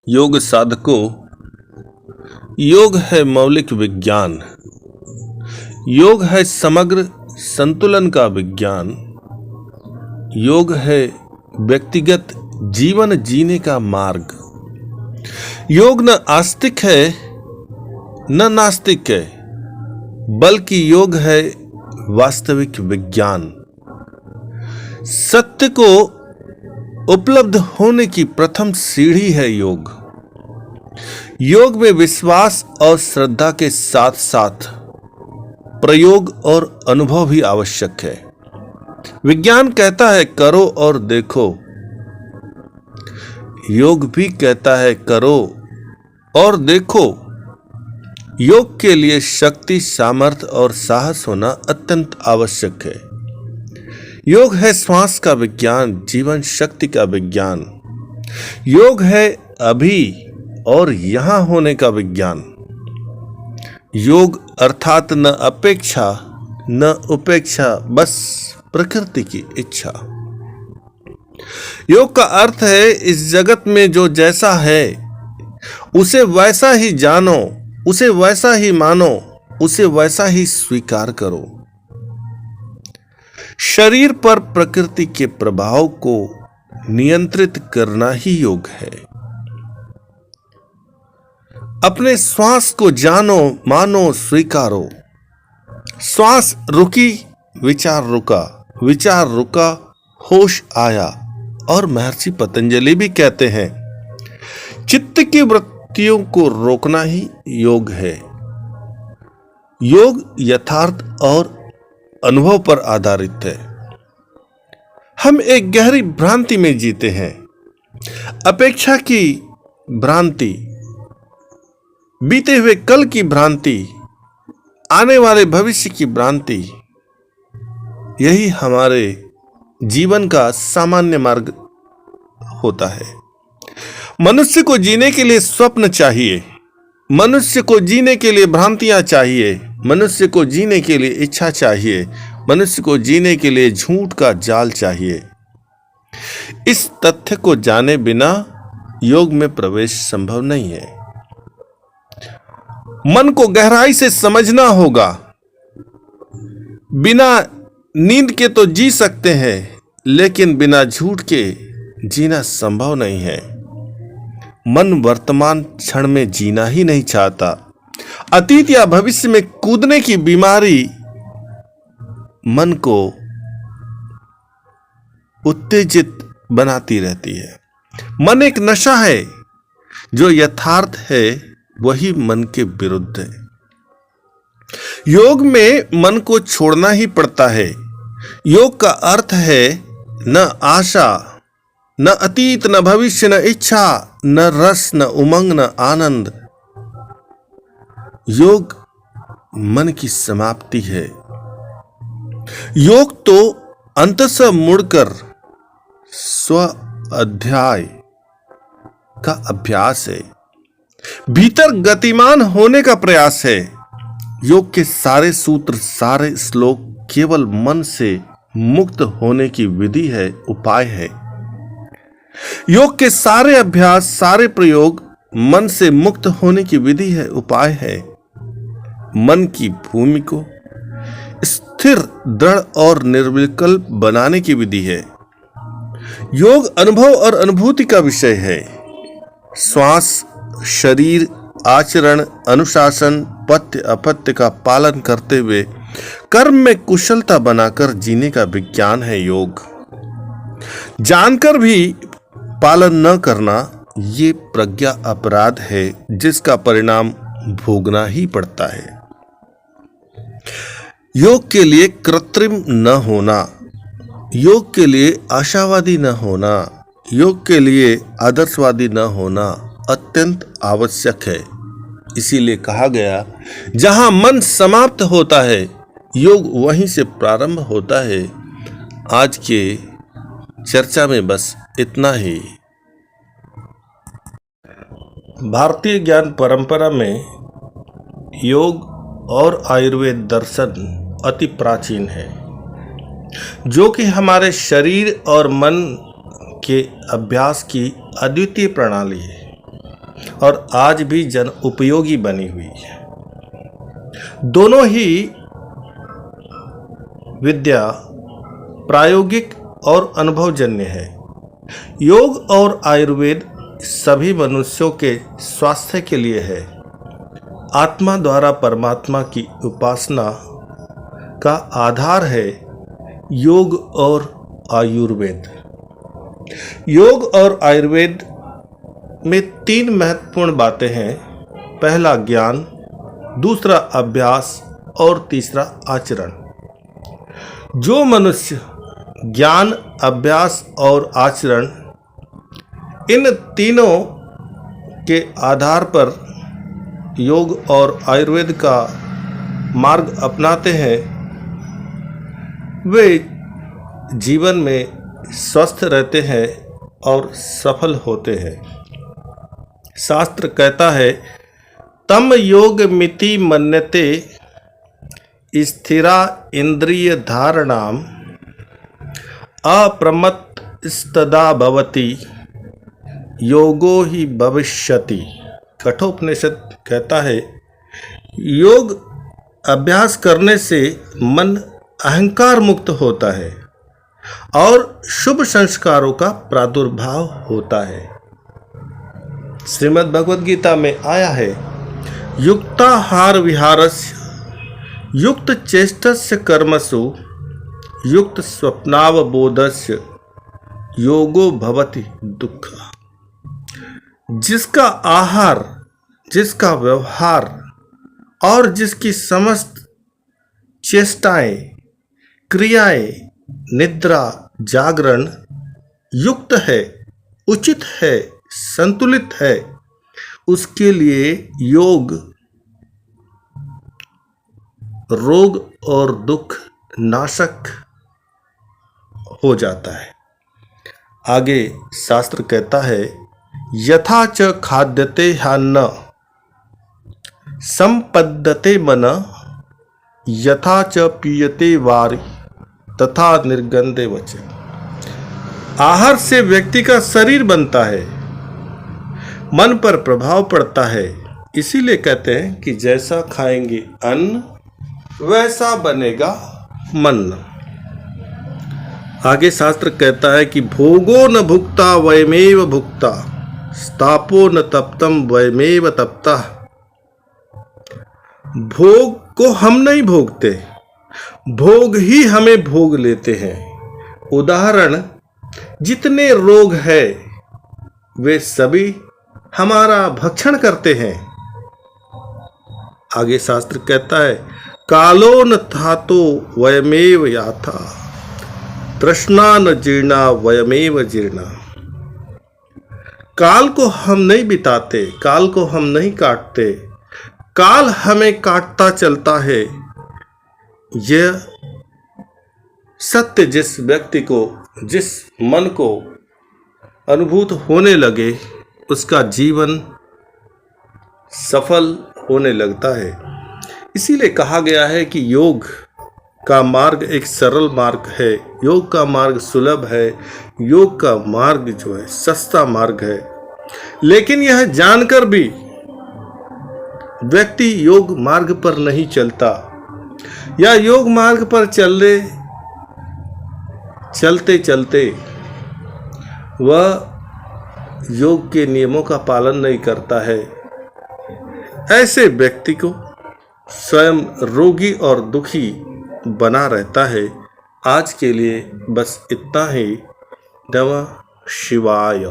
योग साधकों, योग है मौलिक विज्ञान। योग है समग्र संतुलन का विज्ञान। योग है व्यक्तिगत जीवन जीने का मार्ग। योग न आस्तिक है न नास्तिक है, बल्कि योग है वास्तविक विज्ञान। सत्य को उपलब्ध होने की प्रथम सीढ़ी है योग। योग में विश्वास और श्रद्धा के साथ साथ प्रयोग और अनुभव भी आवश्यक है। विज्ञान कहता है करो और देखो, योग भी कहता है करो और देखो। योग के लिए शक्ति, सामर्थ्य और साहस होना अत्यंत आवश्यक है। योग है श्वास का विज्ञान, जीवन शक्ति का विज्ञान। योग है अभी और यहां होने का विज्ञान। योग अर्थात न अपेक्षा न उपेक्षा, बस प्रकृति की इच्छा। योग का अर्थ है इस जगत में जो जैसा है उसे वैसा ही जानो, उसे वैसा ही मानो, उसे वैसा ही स्वीकार करो। शरीर पर प्रकृति के प्रभाव को नियंत्रित करना ही योग है। अपने श्वास को जानो, मानो, स्वीकारो। श्वास रुकी, विचार रुका, विचार रुका, होश आया। और महर्षि पतंजलि भी कहते हैं, चित्त की वृत्तियों को रोकना ही योग है। योग यथार्थ और अनुभव पर आधारित है। हम एक गहरी भ्रांति में जीते हैं। अपेक्षा की भ्रांति, बीते हुए कल की भ्रांति, आने वाले भविष्य की भ्रांति, यही हमारे जीवन का सामान्य मार्ग होता है। मनुष्य को जीने के लिए स्वप्न चाहिए, मनुष्य को जीने के लिए भ्रांतियां चाहिए, मनुष्य को जीने के लिए इच्छा चाहिए, मनुष्य को जीने के लिए झूठ का जाल चाहिए। इस तथ्य को जाने बिना योग में प्रवेश संभव नहीं है। मन को गहराई से समझना होगा। बिना नींद के तो जी सकते हैं, लेकिन बिना झूठ के जीना संभव नहीं है। मन वर्तमान क्षण में जीना ही नहीं चाहता। अतीत या भविष्य में कूदने की बीमारी मन को उत्तेजित बनाती रहती है। मन एक नशा है, जो यथार्थ है वही मन के विरुद्ध है। योग में मन को छोड़ना ही पड़ता है। योग का अर्थ है न आशा, न अतीत, न भविष्य, न इच्छा, न रस, न उमंग, न आनंद। योग मन की समाप्ति है। योग तो अंततः मुड़कर स्व अध्याय का अभ्यास है, भीतर गतिमान होने का प्रयास है। योग के सारे सूत्र, सारे श्लोक केवल मन से मुक्त होने की विधि है, उपाय है। योग के सारे अभ्यास, सारे प्रयोग मन से मुक्त होने की विधि है, उपाय है। मन की भूमि को स्थिर, दृढ़ और निर्विकल्प बनाने की विधि है। योग अनुभव और अनुभूति का विषय है। श्वास, शरीर, आचरण, अनुशासन, पथ्य अपथ्य का पालन करते हुए कर्म में कुशलता बनाकर जीने का विज्ञान है योग। जानकर भी पालन न करना ये प्रज्ञा अपराध है, जिसका परिणाम भोगना ही पड़ता है। योग के लिए कृत्रिम न होना, योग के लिए आशावादी न होना, योग के लिए आदर्शवादी न होना अत्यंत आवश्यक है। इसीलिए कहा गया, जहां मन समाप्त होता है योग वहीं से प्रारंभ होता है। आज के चर्चा में बस इतना ही। भारतीय ज्ञान परंपरा में योग और आयुर्वेद दर्शन अति प्राचीन है, जो कि हमारे शरीर और मन के अभ्यास की अद्वितीय प्रणाली है। और आज भी जन उपयोगी बनी हुई है। दोनों ही विद्या प्रायोगिक और अनुभवजन्य है। योग और आयुर्वेद सभी मनुष्यों के स्वास्थ्य के लिए है। आत्मा द्वारा परमात्मा की उपासना का आधार है योग और आयुर्वेद। योग और आयुर्वेद में 3 महत्वपूर्ण बातें हैं। पहला ज्ञान, दूसरा अभ्यास और तीसरा आचरण। जो मनुष्य ज्ञान, अभ्यास और आचरण इन तीनों के आधार पर योग और आयुर्वेद का मार्ग अपनाते हैं, वे जीवन में स्वस्थ रहते हैं और सफल होते हैं। शास्त्र कहता है, तम योग मिति मन्यते स्थिरा इंद्रिय धारणाम अप्रमत्तस्तदा भवति योगो ही भविष्यति। कठोपनिषद कहता है, योग अभ्यास करने से मन अहंकार मुक्त होता है और शुभ संस्कारों का प्रादुर्भाव होता है। श्रीमद् भगवद गीता में आया है, युक्ताहार विहारस्य युक्त चेष्टस्य कर्मसु युक्त स्वप्नावबोधस्य योगो भवति दुःख। जिसका आहार, जिसका व्यवहार और जिसकी समस्त चेष्टाएं, क्रियाएं, निद्रा, जागरण युक्त है, उचित है, संतुलित है, उसके लिए योग रोग और दुख नाशक हो जाता है। आगे शास्त्र कहता है, यथा च खाद्यते ह्यन्न संपद्यते मन यथा च पीयते वारि तथा निर्गंधे वच। आहार से व्यक्ति का शरीर बनता है, मन पर प्रभाव पड़ता है। इसीलिए कहते हैं कि जैसा खाएंगे अन्न वैसा बनेगा मन। आगे शास्त्र कहता है कि भोगो न भुक्ता वयमेव भुक्ता स्थापो न तप्तम वयमेव तप्ता। भोग को हम नहीं भोगते, भोग ही हमें भोग लेते हैं। उदाहरण, जितने रोग है वे सभी हमारा भक्षण करते हैं। आगे शास्त्र कहता है, कालो न थातो वयमेव याथा तृष्णा न जीर्णा वयमेव जीर्णा। काल को हम नहीं बिताते, काल को हम नहीं काटते, काल हमें काटता चलता है। यह सत्य जिस व्यक्ति को, जिस मन को अनुभूत होने लगे, उसका जीवन सफल होने लगता है। इसीलिए कहा गया है कि योग का मार्ग एक सरल मार्ग है, योग का मार्ग सुलभ है, योग का मार्ग जो है सस्ता मार्ग है। लेकिन यह जानकर भी व्यक्ति योग मार्ग पर नहीं चलता, या योग मार्ग पर चलते चलते वह योग के नियमों का पालन नहीं करता है। ऐसे व्यक्ति को स्वयं रोगी और दुखी बना रहता है। आज के लिए बस इतना ही। नमः शिवाय।